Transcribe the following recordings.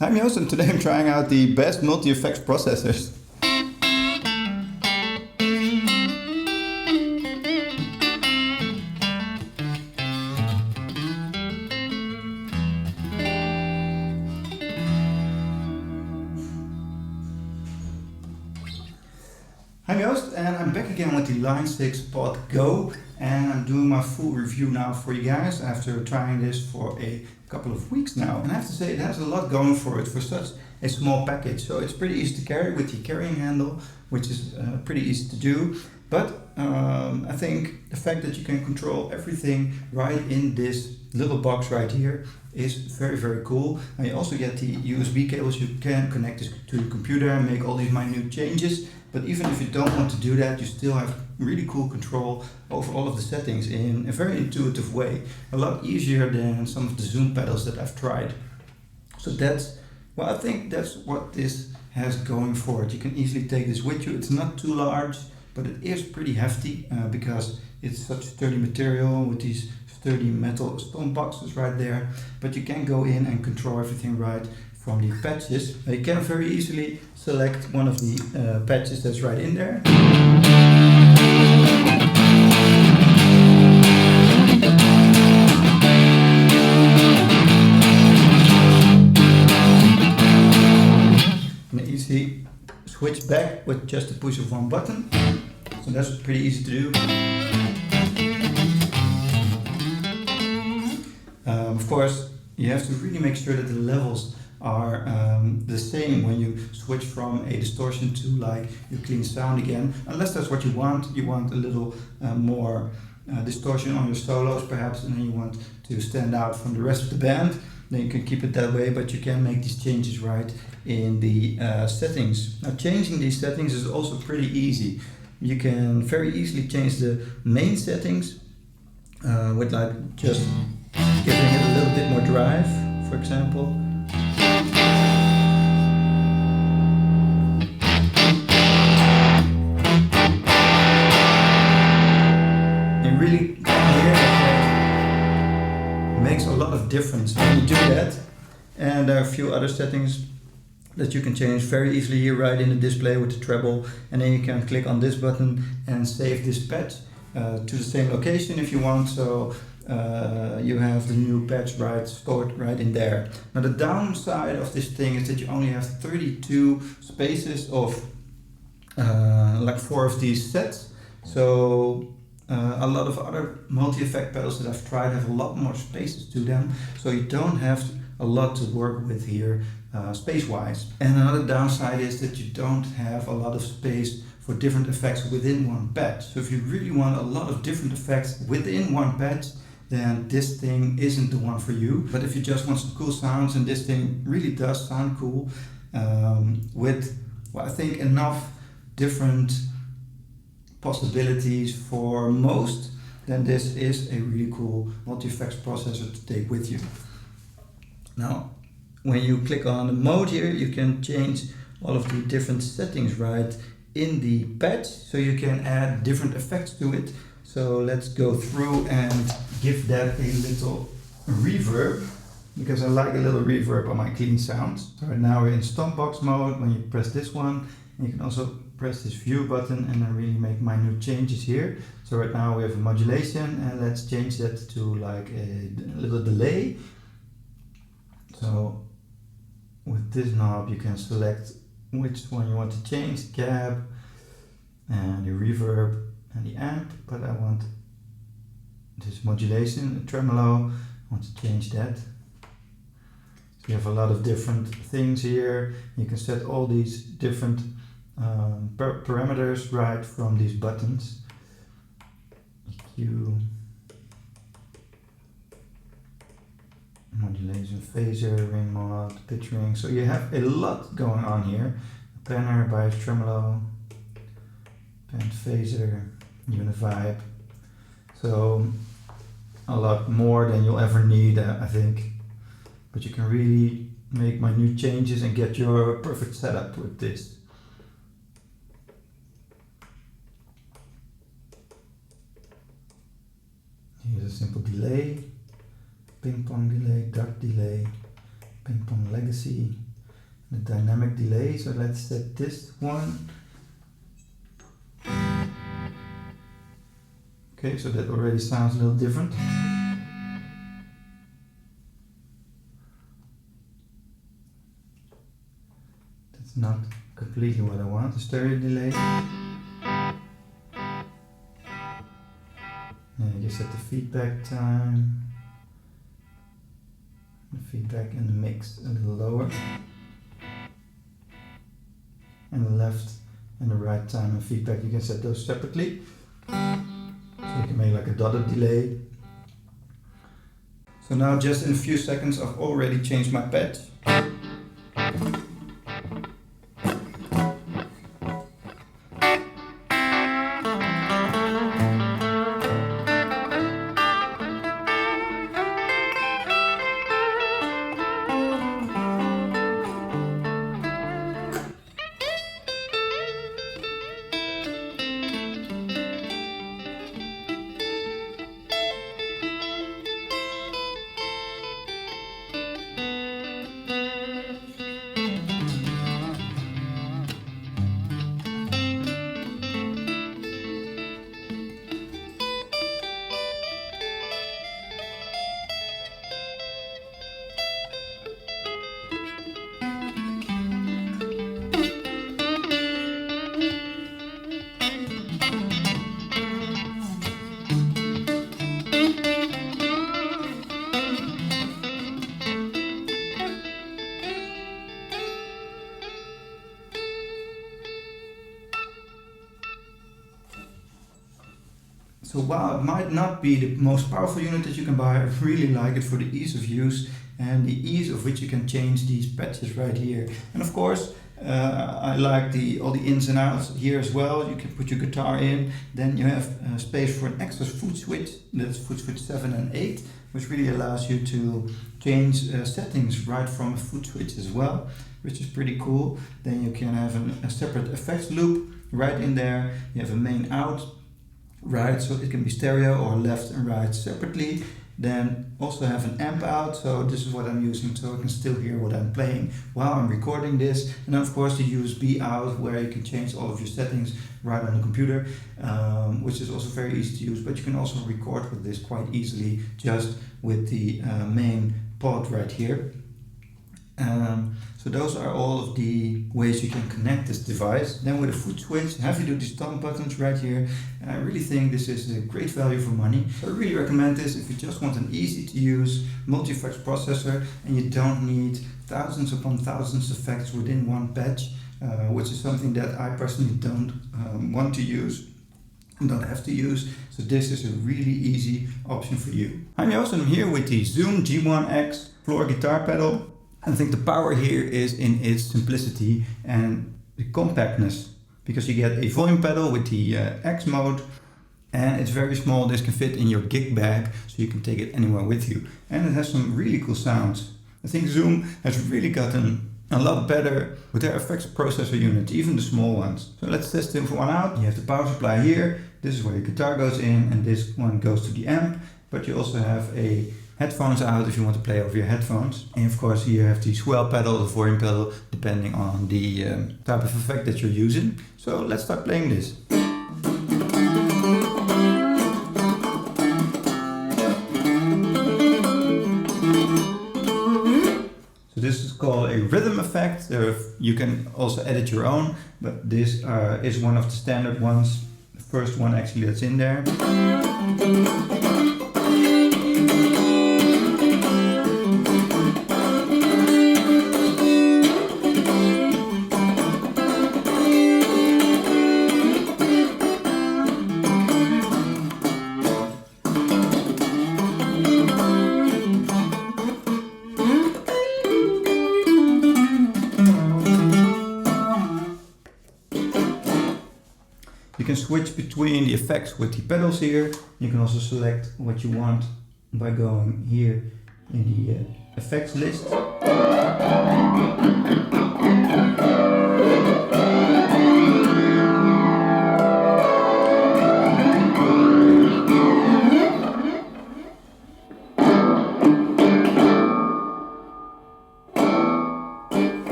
I'm Joost and today I'm trying out the best multi-effects processors. I'm Joost and I'm back again with the Line 6 Pod Go, and I'm doing my full review now for you guys after trying this for a couple of weeks now. And I have to say it has a lot going for it for such a small package. So it's pretty easy to carry with the carrying handle, which is pretty easy to do. But I think the fact that you can control everything right in this little box right here is very, very cool. And you also get the USB cables. You can connect this to your computer and make all these minute changes. But even if you don't want to do that, you still have really cool control over all of the settings in a very intuitive way. A lot easier than some of the zoom pedals that I've tried. So I think that's what this has going for it. You can easily take this with you. It's not too large, but it is pretty hefty because it's such sturdy material with these sturdy metal stomp boxes right there. But you can go in and control everything right from the patches. You can very easily select one of the patches that's right in there. And easy switch back with just the push of one button. So that's pretty easy to do. Of course, you have to really make sure that the levels are the same when you switch from a distortion to like your clean sound again, unless that's what you want. You want a little more distortion on your solos perhaps, and then you want to stand out from the rest of the band, then you can keep it that way, but you can make these changes right in the settings. Now changing these settings is also pretty easy. You can very easily change the main settings with like just giving it a little bit more drive, for example. And really here it makes a lot of difference when you do that. And there are a few other settings that you can change very easily here right in the display with the treble, and then you can click on this button and save this patch to the same location if you want. So you have the new patch stored right in there. Now the downside of this thing is that you only have 32 spaces of like 4 of these sets. So a lot of other multi-effect pedals that I've tried have a lot more spaces to them, so you don't have a lot to work with here space-wise. And another downside is that you don't have a lot of space for different effects within one patch. So if you really want a lot of different effects within one patch, then this thing isn't the one for you. But if you just want some cool sounds, and this thing really does sound cool with, well, I think enough different possibilities for most, then this is a really cool multi-effects processor to take with you. Now, when you click on the mode here, you can change all of the different settings right in the patch, so you can add different effects to it. So let's go through and give that a little reverb, because I like a little reverb on my clean sounds. So right now we're in stomp box mode. When you press this one, you can also press this view button and then really make minute changes here. So right now we have a modulation, and let's change that to like a little delay. So with this knob you can select which one you want to change, the cab and the reverb and the amp, but I want this modulation, the tremolo, I want to change that. So you have a lot of different things here. You can set all these different parameters right from these buttons. EQ, modulation, phaser, ring mod, pitch ring. So you have a lot going on here. Panner, bias, tremolo, band phaser, univibe. So a lot more than you'll ever need, I think. But you can really make minute changes and get your perfect setup with this. Here's a simple delay, ping pong delay, duck delay, ping pong legacy, the dynamic delay. So let's set this one. Okay, so that already sounds a little different. That's not completely what I want, the stereo delay. And you set the feedback time. The feedback in the mix a little lower. And the left and the right time and feedback, you can set those separately. So you can make like a dotted delay. So now just in a few seconds I've already changed my patch. So while it might not be the most powerful unit that you can buy, I really like it for the ease of use and the ease of which you can change these patches right here. And of course, I like all the ins and outs here as well. You can put your guitar in, then you have space for an extra foot switch, that's foot switch 7 and 8, which really allows you to change settings right from a foot switch as well, which is pretty cool. Then you can have a separate effects loop right in there. You have a main out, right, so it can be stereo or left and right separately. Then also have an amp out, so this is what I'm using so I can still hear what I'm playing while I'm recording this. And then of course the USB out, where you can change all of your settings right on the computer, which is also very easy to use, but you can also record with this quite easily just with the main pod right here. So those are all of the ways you can connect this device. Then with a foot switch, heavy duty stomp buttons right here. And I really think this is a great value for money. So I really recommend this if you just want an easy to use multi-effects processor and you don't need thousands upon thousands of effects within one patch, which is something that I personally don't want to use and don't have to use. So this is a really easy option for you. I'm Joost here with the Zoom G1X Floor guitar pedal. I think the power here is in its simplicity and the compactness, because you get a volume pedal with the X mode, and it's very small. This can fit in your gig bag, so you can take it anywhere with you. And it has some really cool sounds. I think Zoom has really gotten a lot better with their effects processor units, even the small ones. So let's test this one out. You have the power supply here. This is where your guitar goes in, and this one goes to the amp. But you also have a headphones out if you want to play over your headphones. And of course here you have the swell pedal, the volume pedal, depending on the type of effect that you're using. So let's start playing this. So this is called a rhythm effect. You can also edit your own, but this is one of the standard ones. The first one actually that's in there. You can switch between the effects with the pedals here. You can also select what you want by going here in the effects list.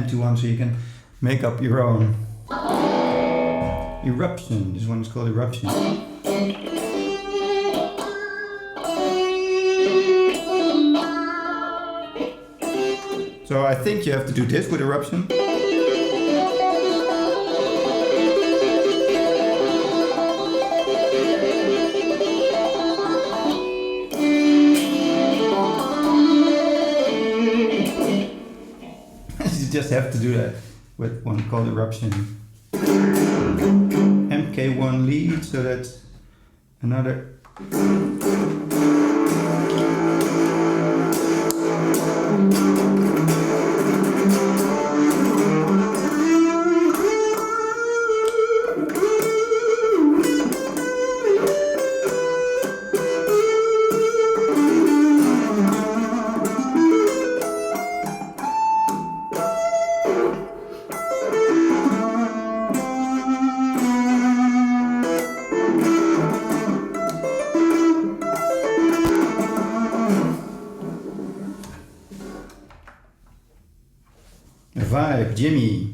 empty one so you can make up your own. Eruption, this one is called Eruption. So I think you have to do this with Eruption. You just have to do that with one called Eruption. MK1 lead, so that's another. Vibe, Jimmy.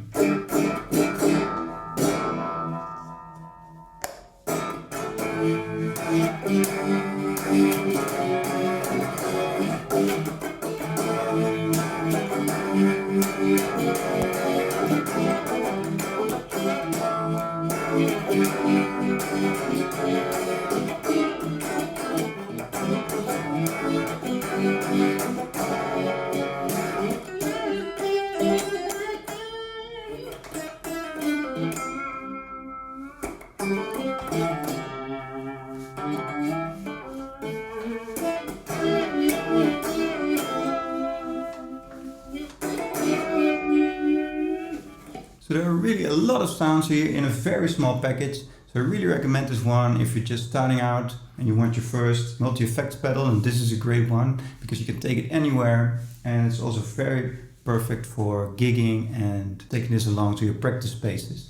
So there are really a lot of sounds here in a very small package. So I really recommend this one if you're just starting out and you want your first multi-effects pedal, and this is a great one because you can take it anywhere, and it's also very perfect for gigging and taking this along to your practice spaces.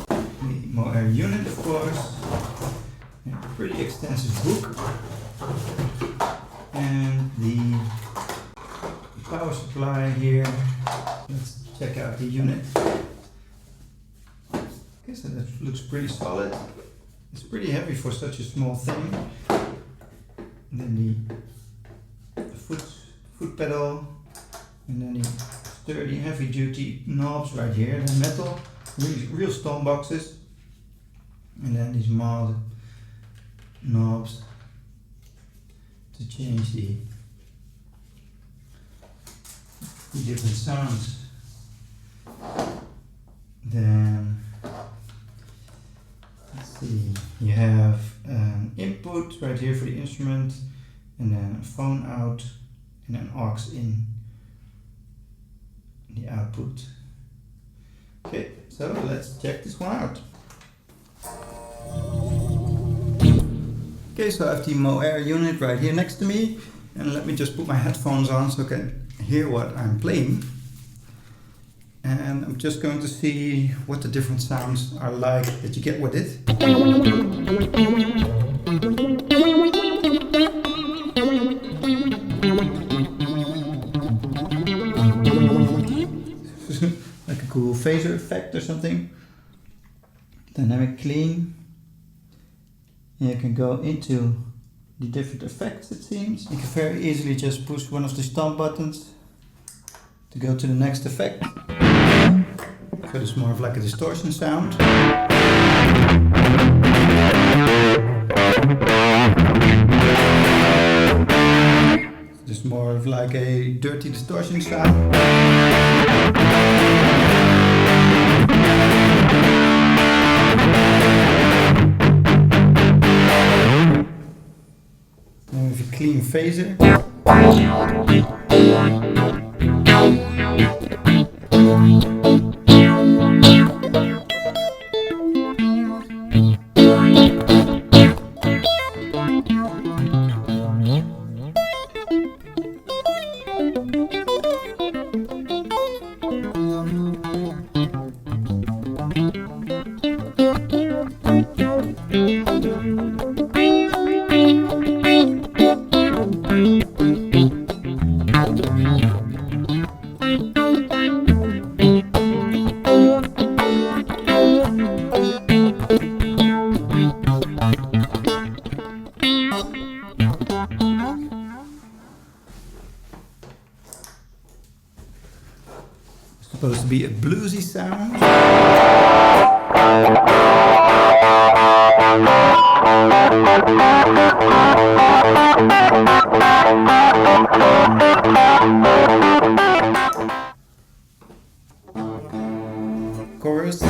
The Mooer unit, of course, a pretty extensive book, and the power supply here. Let's check out the unit. Okay, so that looks pretty solid. It's pretty heavy for such a small thing. And then the foot pedal, and then the sturdy, heavy-duty knobs right here. The metal, real stone boxes, and then these mild knobs to change the different sounds. Then let's see, you have an input right here for the instrument, and then a phone out, and an aux in the output. Okay, so let's check this one out. Okay, so I have the Mooer unit right here next to me, and let me just put my headphones on so I can hear what I'm playing. And I'm just going to see what the different sounds are like that you get with it. Like a cool phaser effect or something. Dynamic clean. And you can go into the different effects, it seems. You can very easily just push one of the stomp buttons to go to the next effect. So it's more of like a distortion sound. It's more of like a dirty distortion sound. Now with a clean phaser. be a bluesy sound. Chorus.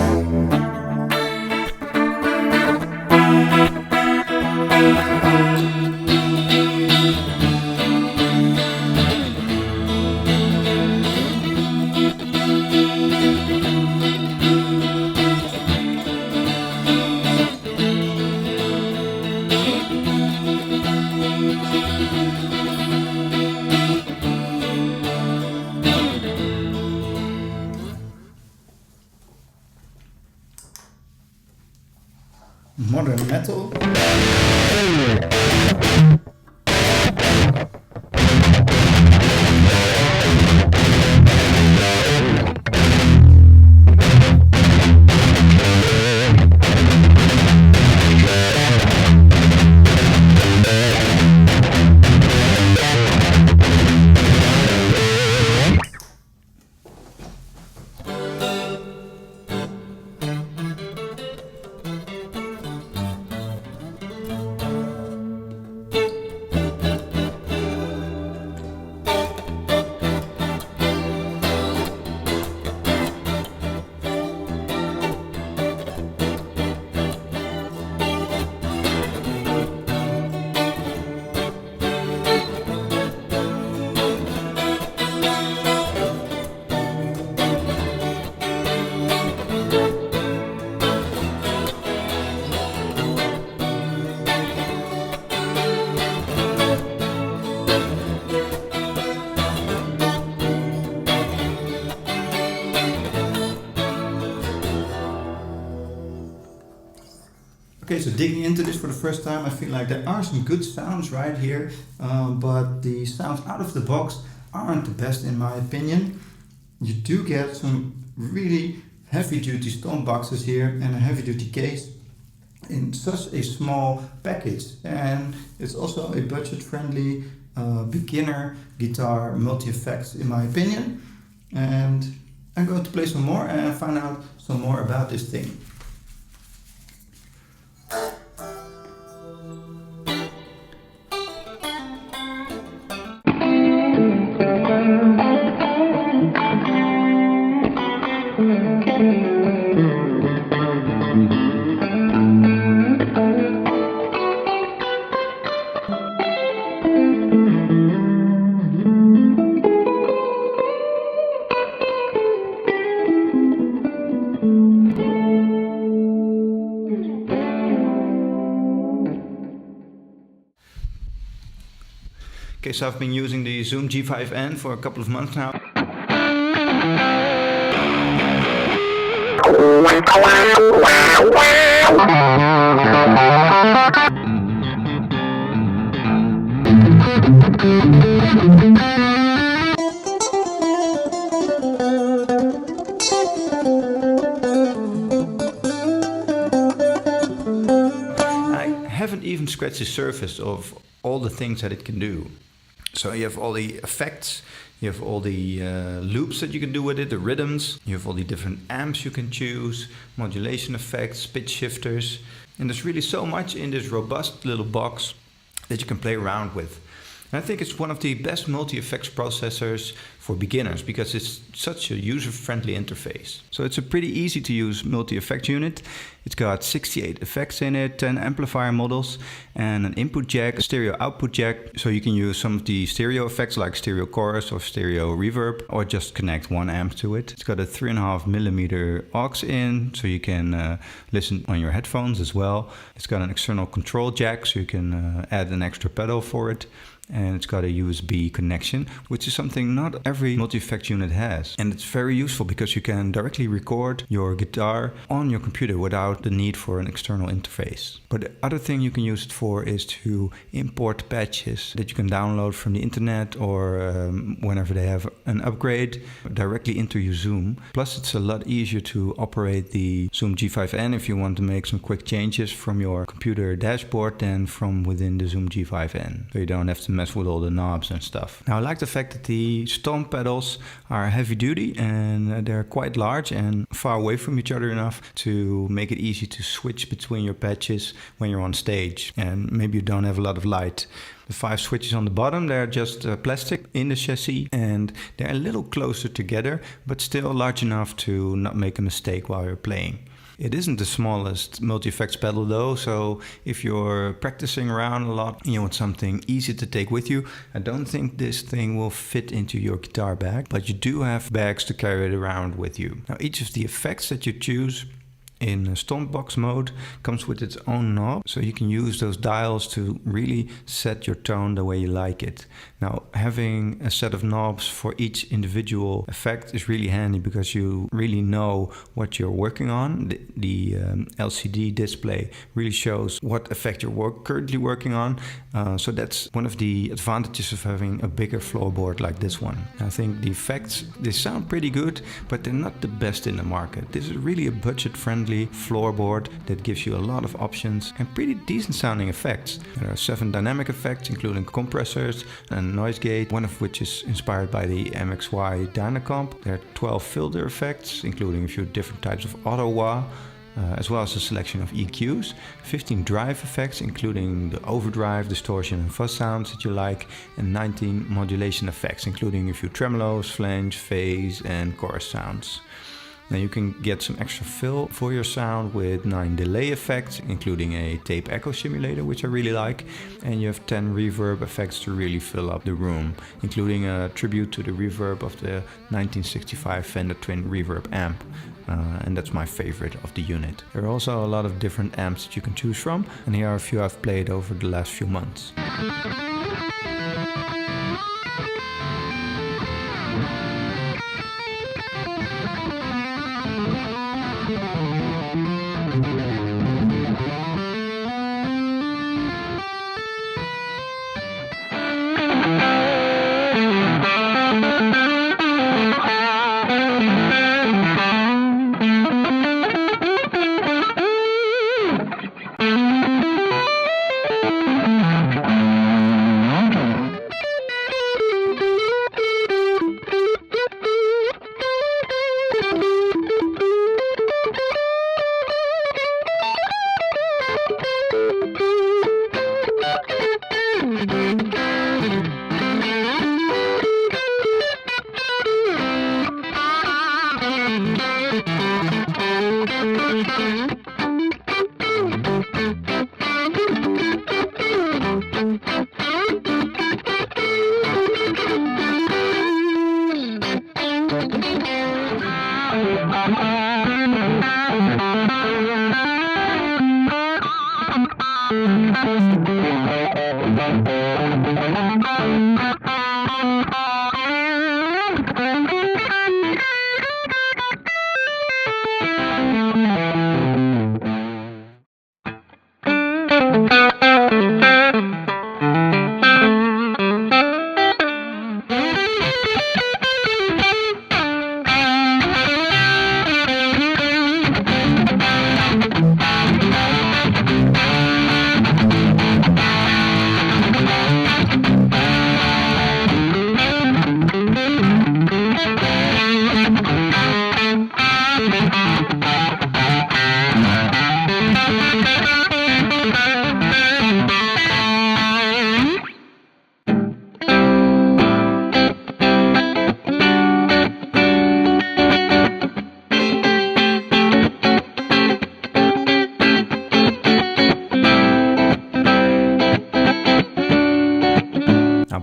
Modern metal. Okay, so digging into this for the first time, I feel like there are some good sounds right here, but the sounds out of the box aren't the best in my opinion. You do get some really heavy-duty stomp boxes here and a heavy-duty case in such a small package, and it's also a budget-friendly beginner guitar multi-effects in my opinion. And I'm going to play some more and find out some more about this thing. Okay, so I've been using the Zoom G5N for a couple of months now. I haven't even scratched the surface of all the things that it can do. So you have all the effects, you have all the loops that you can do with it, the rhythms, you have all the different amps you can choose, modulation effects, pitch shifters, and there's really so much in this robust little box that you can play around with. And I think it's one of the best multi-effects processors for beginners because it's such a user-friendly interface. So it's a pretty easy to use multi-effect unit. It's got 68 effects in it, 10 amplifier models, and an input jack, a stereo output jack. So you can use some of the stereo effects like stereo chorus or stereo reverb, or just connect one amp to it. It's got a 3.5mm aux in, so you can listen on your headphones as well. It's got an external control jack, so you can add an extra pedal for it. And it's got a USB connection, which is something not every multi-effect unit has. And it's very useful because you can directly record your guitar on your computer without the need for an external interface. But the other thing you can use it for is to import patches that you can download from the internet or whenever they have an upgrade directly into your Zoom. Plus it's a lot easier to operate the Zoom G5N if you want to make some quick changes from your computer dashboard than from within the Zoom G5N. So you don't have to mess with all the knobs and stuff. Now I like the fact that the stomp Stomp pedals are heavy duty and they're quite large and far away from each other enough to make it easy to switch between your patches when you're on stage and maybe you don't have a lot of light. The 5 switches on the bottom, they're just plastic in the chassis and they're a little closer together, but still large enough to not make a mistake while you're playing. It isn't the smallest multi-effects pedal though, so if you're practicing around a lot and you want something easy to take with you, I don't think this thing will fit into your guitar bag, but you do have bags to carry it around with you. Now each of the effects that you choose in Stomp box mode comes with its own knob, so you can use those dials to really set your tone the way you like it. Now having a set of knobs for each individual effect is really handy because you really know what you're working on. The LCD display really shows what effect you're currently working on, so that's one of the advantages of having a bigger floorboard like this one. I think the effects, they sound pretty good, but they're not the best in the market. This is really a budget-friendly floorboard that gives you a lot of options and pretty decent sounding effects. There are 7 dynamic effects including compressors and noise gate, one of which is inspired by the MXY Dynacomp. There are 12 filter effects including a few different types of auto wah, as well as a selection of EQs, 15 drive effects including the overdrive, distortion and fuzz sounds that you like, and 19 modulation effects including a few tremolos, flange, phase and chorus sounds. Now you can get some extra fill for your sound with 9 delay effects, including a tape echo simulator, which I really like, and you have 10 reverb effects to really fill up the room, including a tribute to the reverb of the 1965 Fender Twin Reverb amp, and that's my favorite of the unit. There are also a lot of different amps that you can choose from, and here are a few I've played over the last few months.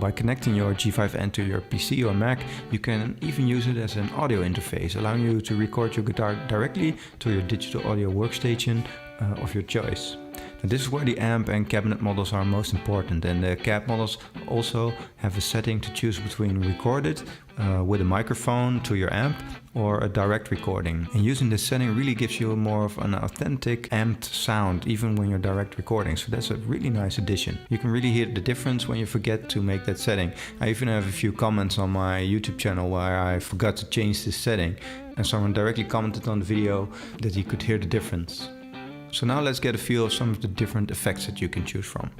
By connecting your G5N to your PC or Mac, you can even use it as an audio interface, allowing you to record your guitar directly to your digital audio workstation of your choice. Now, this is where the amp and cabinet models are most important, and the cab models also have a setting to choose between recorded with a microphone to your amp or a direct recording. And using this setting really gives you more of an authentic amped sound even when you're direct recording, so that's a really nice addition. You can really hear the difference when you forget to make that setting. I even have a few comments on my YouTube channel where I forgot to change this setting, and someone directly commented on the video that he could hear the difference. So now let's get a feel of some of the different effects that you can choose from.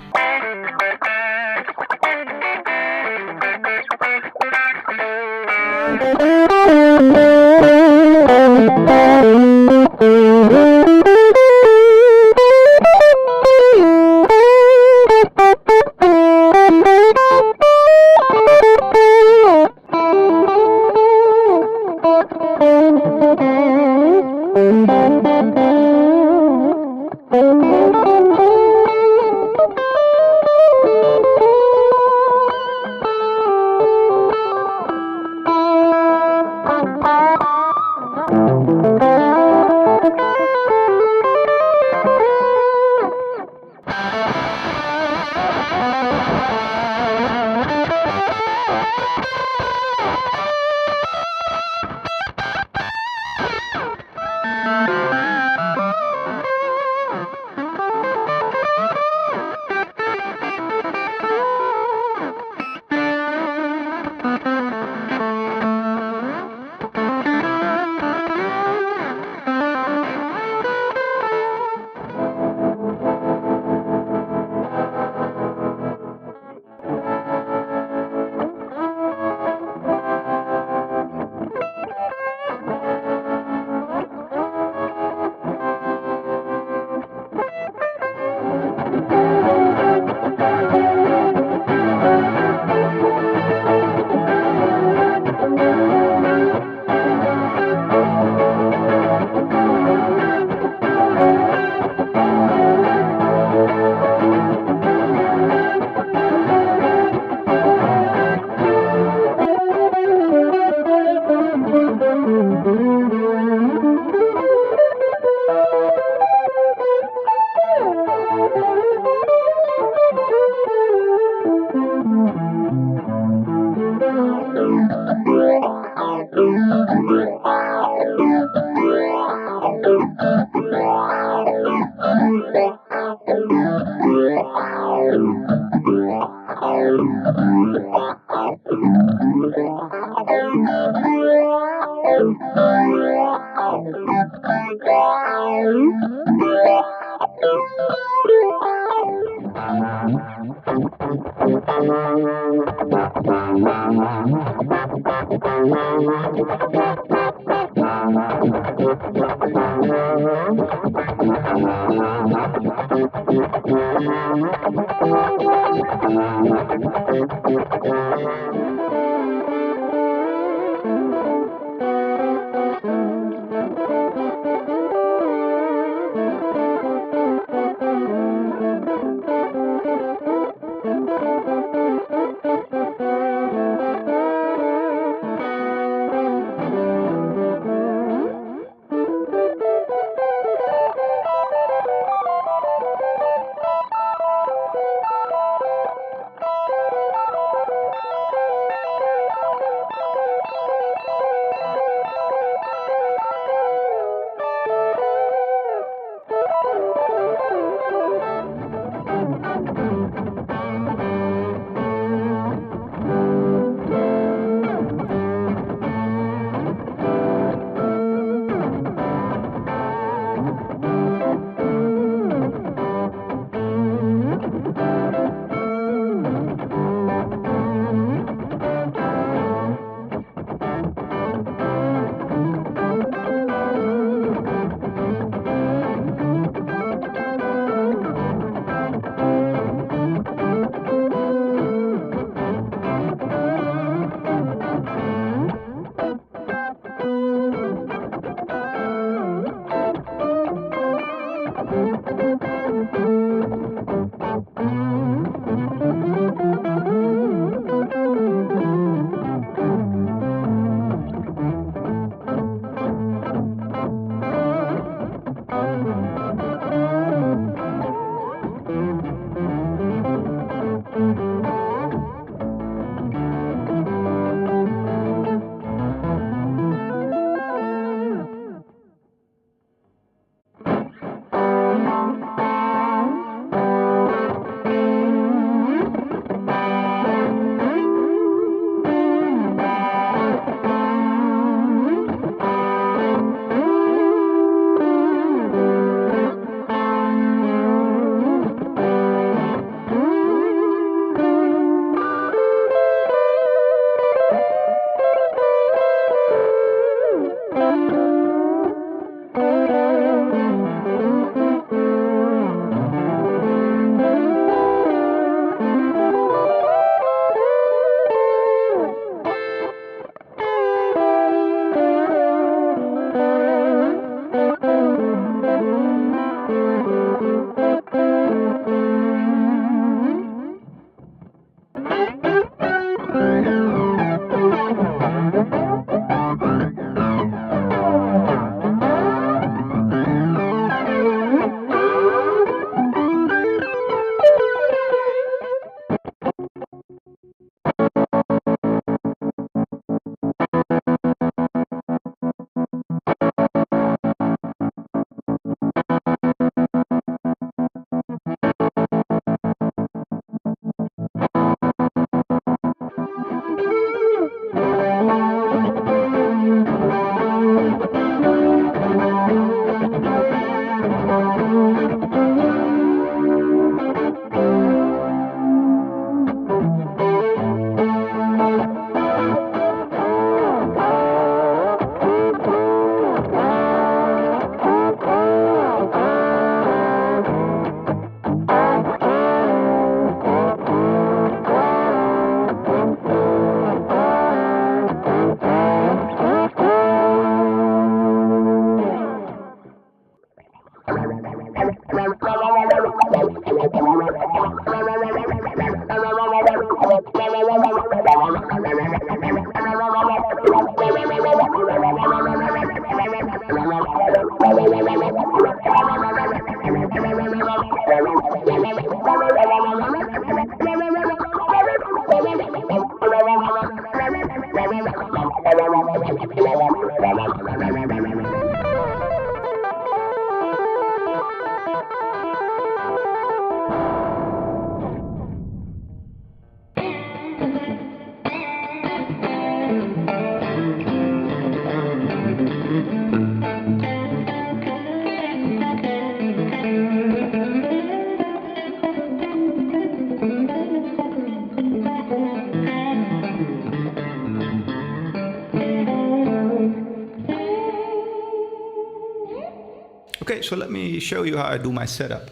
Okay, so let me show you how I do my setup.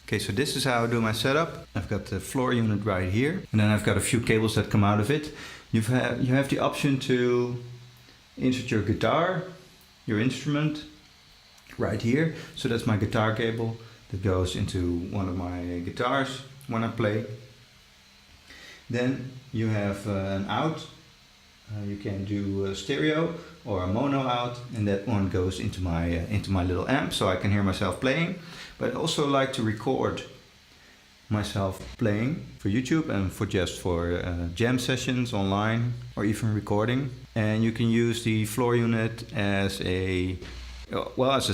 Okay, so this is how I do my setup. I've got the floor unit right here, and then I've got a few cables that come out of it. You have the option to insert your guitar, your instrument, right here. So that's my guitar cable that goes into one of my guitars when I play. Then you have an out. You can do a stereo or a mono out, and that one goes into my little amp, so I can hear myself playing. But I also like to record myself playing for YouTube and for jam sessions online or even recording. And you can use the floor unit as a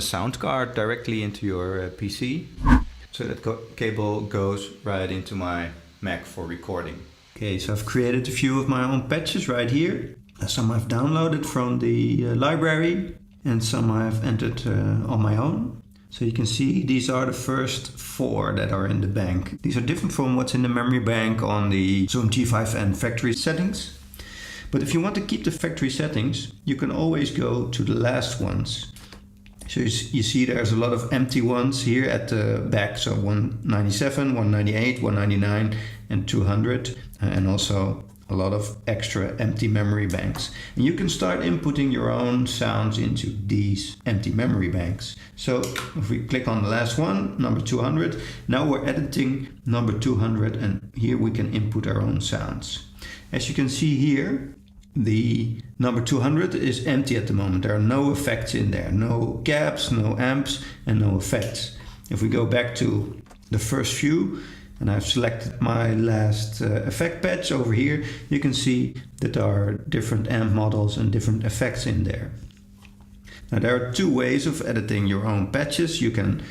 sound card directly into your PC. So that cable goes right into my Mac for recording. Okay, so I've created a few of my own patches right here. Some I've downloaded from the library and some I've entered on my own. So you can see these are the first 4 that are in the bank. These are different from what's in the memory bank on the Zoom G5N factory settings. But if you want to keep the factory settings, you can always go to the last ones. So you see there's a lot of empty ones here at the back. So 197, 198, 199 and 200. And also a lot of extra empty memory banks. And you can start inputting your own sounds into these empty memory banks. So if we click on the last one, number 200, now we're editing number 200, and here we can input our own sounds. As you can see here, the number 200 is empty at the moment. There are no effects in there, no gaps, no amps, and no effects. If we go back to the first few, and I've selected my last effect patch over here, you can see that there are different amp models and different effects in there. Now there are 2 ways of editing your own patches. You can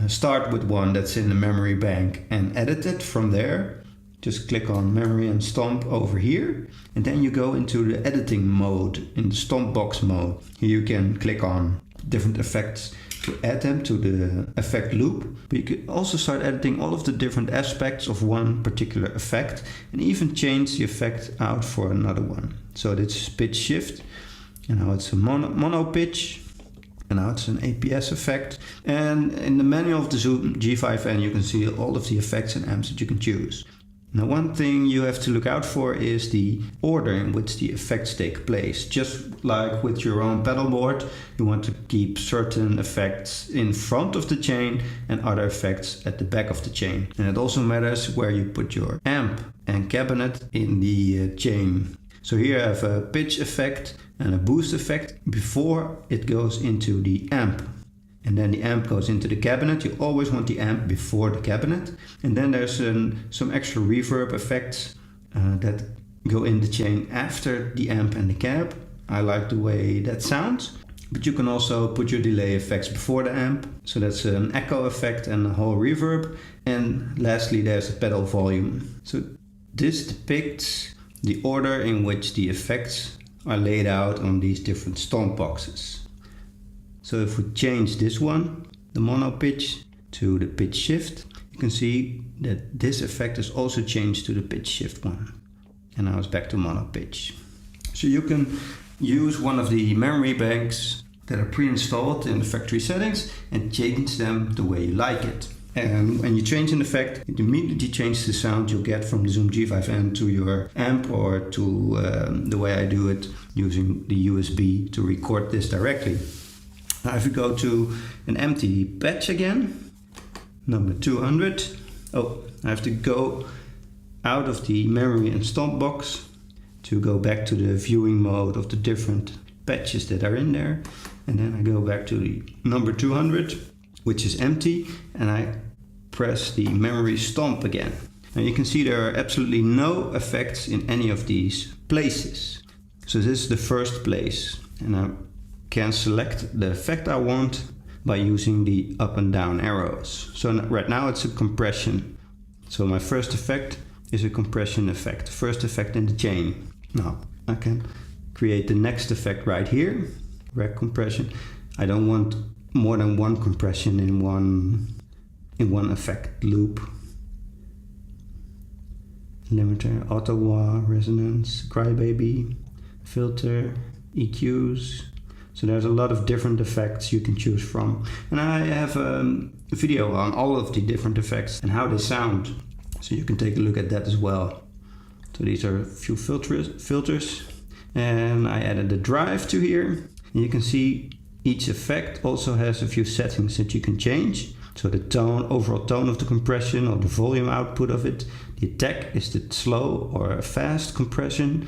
start with one that's in the memory bank and edit it from there. Just click on memory and stomp over here, and then you go into the editing mode, in the stomp box mode. Here you can click on different effects to add them to the effect loop, but you can also start editing all of the different aspects of one particular effect and even change the effect out for another one. So this is pitch shift, and now it's a mono pitch, and now it's an APS effect. And in the menu of the Zoom G5N you can see all of the effects and amps that you can choose. Now one thing you have to look out for is the order in which the effects take place. Just like with your own pedal board, you want to keep certain effects in front of the chain and other effects at the back of the chain. And it also matters where you put your amp and cabinet in the chain. So here I have a pitch effect and a boost effect before it goes into the amp. And then the amp goes into the cabinet. You always want the amp before the cabinet. And then there's some extra reverb effects that go in the chain after the amp and the cab. I like the way that sounds. But you can also put your delay effects before the amp. So that's an echo effect and a whole reverb. And lastly, there's a pedal volume. So this depicts the order in which the effects are laid out on these different stomp boxes. So if we change this one, the mono pitch, to the pitch shift, you can see that this effect is also changed to the pitch shift one. And now it's back to mono pitch. So you can use one of the memory banks that are pre-installed in the factory settings and change them the way you like it. And when you change an effect, it immediately changes the sound you'll get from the Zoom G5N to your amp, or to the way I do it using the USB to record this directly. Now if we go to an empty patch again, number 200, I have to go out of the memory and stomp box to go back to the viewing mode of the different patches that are in there. And then I go back to the number 200, which is empty, and I press the memory stomp again. Now you can see there are absolutely no effects in any of these places. So this is the first place, and I can select the effect I want by using the up and down arrows. So right now it's a compression. So my first effect is a compression effect, first effect in the chain. Now I can create the next effect right here, rack compression. I don't want more than one compression in one effect loop. Limiter, auto wah, resonance, crybaby, filter, EQs. So there's a lot of different effects you can choose from. And I have a video on all of the different effects and how they sound. So you can take a look at that as well. So these are a few filters. And I added a drive to here. And you can see each effect also has a few settings that you can change. So the tone, overall tone of the compression or the volume output of it. The attack is the slow or a fast compression.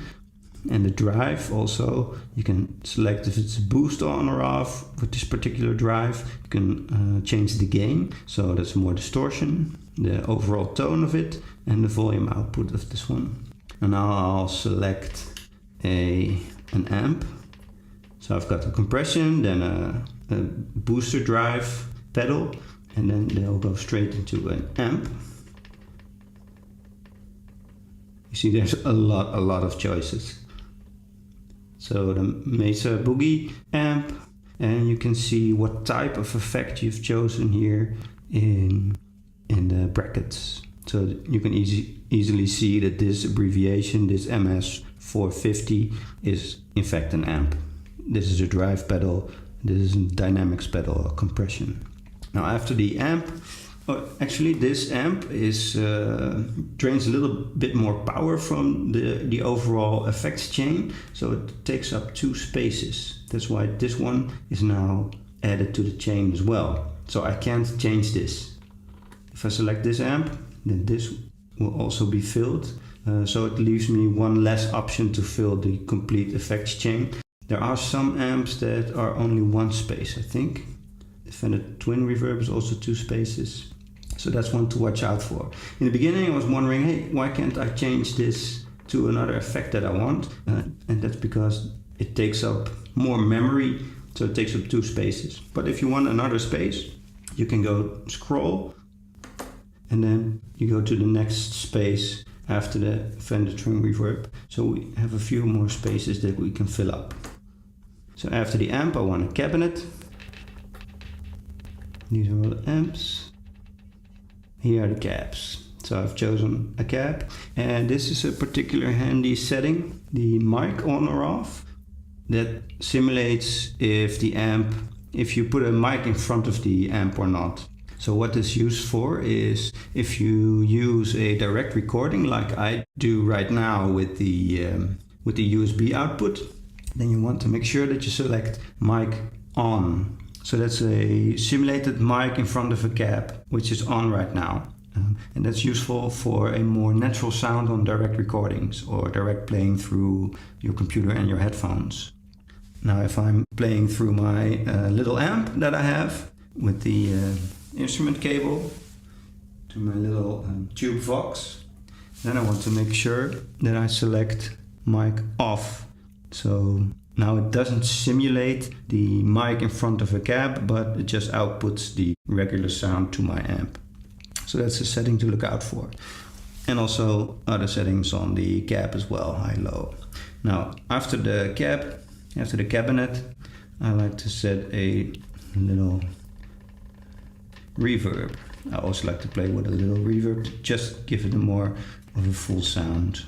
And the drive also, you can select if it's a boost on or off with this particular drive. You can change the gain, so that's more distortion, the overall tone of it, and the volume output of this one. And now I'll select an amp. So I've got the compression, then a booster drive pedal, and then they'll go straight into an amp. You see there's a lot of choices. So the Mesa Boogie amp, and you can see what type of effect you've chosen here in the brackets. So you can easily see that this abbreviation, this MS450, is in fact an amp. This is a drive pedal, this is a dynamics pedal or compression. Now after the amp, actually this amp is drains a little bit more power from the overall effects chain, so it takes up 2 spaces. That's why this one is now added to the chain as well. So I can't change this. If I select this amp, then this will also be filled. So it leaves me one less option to fill the complete effects chain. There are some amps that are only 1 space, I think. The Fender Twin Reverb is also 2 spaces. So that's one to watch out for. In the beginning I was wondering, hey, why can't I change this to another effect that I want? And that's because it takes up more memory, so it takes up 2 spaces. But if you want another space, you can go scroll, and then you go to the next space after the Fender Twin Reverb. So we have a few more spaces that we can fill up. So after the amp I want a cabinet. These are all the amps. Here are the cabs. So I've chosen a cab, and this is a particular handy setting, the mic on or off, that simulates if you put a mic in front of the amp or not. So what this is used for is if you use a direct recording like I do right now with the USB output, then you want to make sure that you select mic on. So that's a simulated mic in front of a cab, which is on right now. And that's useful for a more natural sound on direct recordings or direct playing through your computer and your headphones. Now if I'm playing through my little amp that I have with the instrument cable to my little tube Vox, then I want to make sure that I select mic off. So now it doesn't simulate the mic in front of a cab, but it just outputs the regular sound to my amp. So that's a setting to look out for. And also other settings on the cab as well, high, low. Now after the cabinet, I like to set a little reverb. I also like to play with a little reverb to just give it more of a full sound.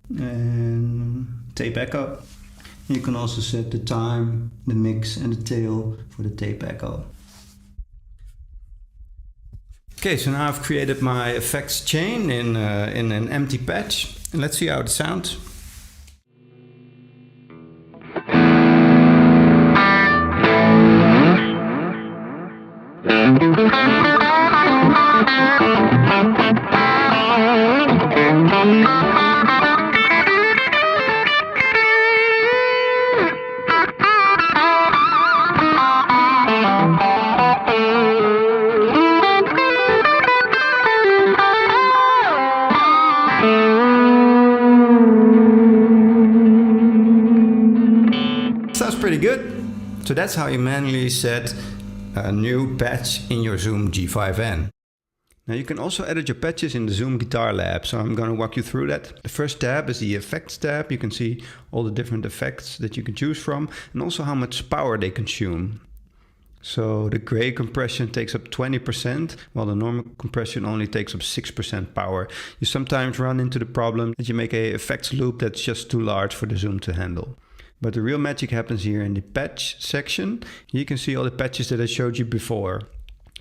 And tape echo. You can also set the time, the mix and the tail for the tape echo. Okay, so now I've created my effects chain in an empty patch, and let's see how it sounds. So that's how you manually set a new patch in your Zoom G5N. Now you can also edit your patches in the Zoom Guitar Lab, so I'm going to walk you through that. The first tab is the Effects tab. You can see all the different effects that you can choose from and also how much power they consume. So the gray compression takes up 20%, while the normal compression only takes up 6% power. You sometimes run into the problem that you make a effects loop that's just too large for the Zoom to handle. But the real magic happens here in the patch section. You can see all the patches that I showed you before.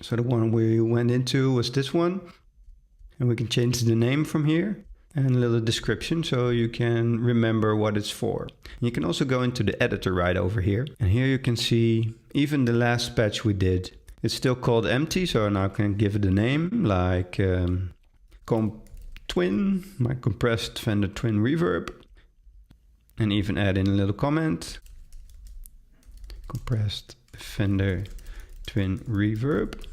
So the one we went into was this one, and we can change the name from here and a little description so you can remember what it's for. You can also go into the editor right over here, and here you can see even the last patch we did. It's still called empty, so now I can give it a name like Comp Twin, my compressed Fender Twin Reverb, and even add in a little comment, compressed Fender Twin Reverb.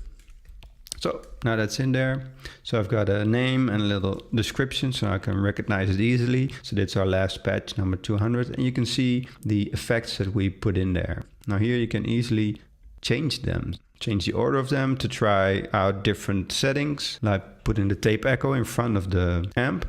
So now that's in there. So I've got a name and a little description so I can recognize it easily. So that's our last patch, number 200. And you can see the effects that we put in there. Now here you can easily change them. Change the order of them to try out different settings, like putting the tape echo in front of the amp.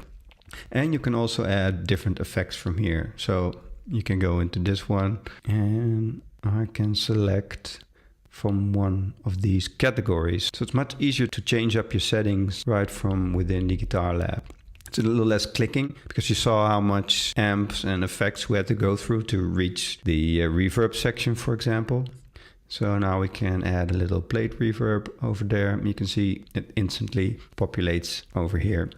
And you can also add different effects from here. So you can go into this one and I can select from one of these categories. So it's much easier to change up your settings right from within the Guitar Lab. It's a little less clicking because you saw how much amps and effects we had to go through to reach the reverb section, for example. So now we can add a little plate reverb over there. You can see it instantly populates over here.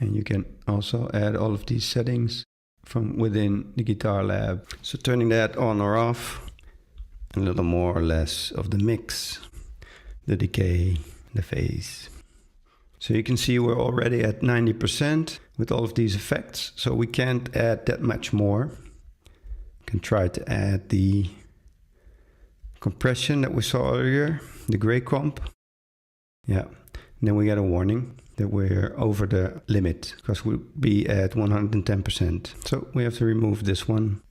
And you can also add all of these settings from within the Guitar Lab. So turning that on or off, a little more or less of the mix, the decay, the phase. So you can see we're already at 90% with all of these effects. So we can't add that much more. You can try to add the compression that we saw earlier, the gray comp. Yeah, and then we get a warning that we're over the limit because we'll be at 110%. So we have to remove this one.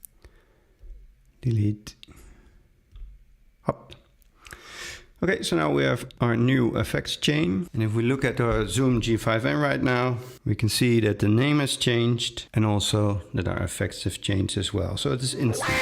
Delete. Up. Okay, so now we have our new effects chain. And if we look at our Zoom G5N right now, we can see that the name has changed and also that our effects have changed as well. So it is instant.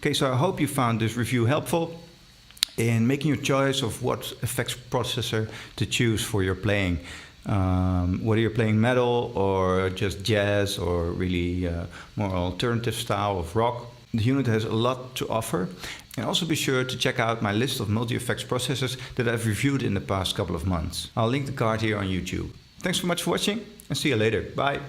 Okay, so I hope you found this review helpful in making your choice of what effects processor to choose for your playing. Whether you're playing metal or just jazz or really more alternative style of rock, the unit has a lot to offer. And also be sure to check out my list of multi-effects processors that I've reviewed in the past couple of months. I'll link the card here on YouTube. Thanks so much for watching and see you later. Bye.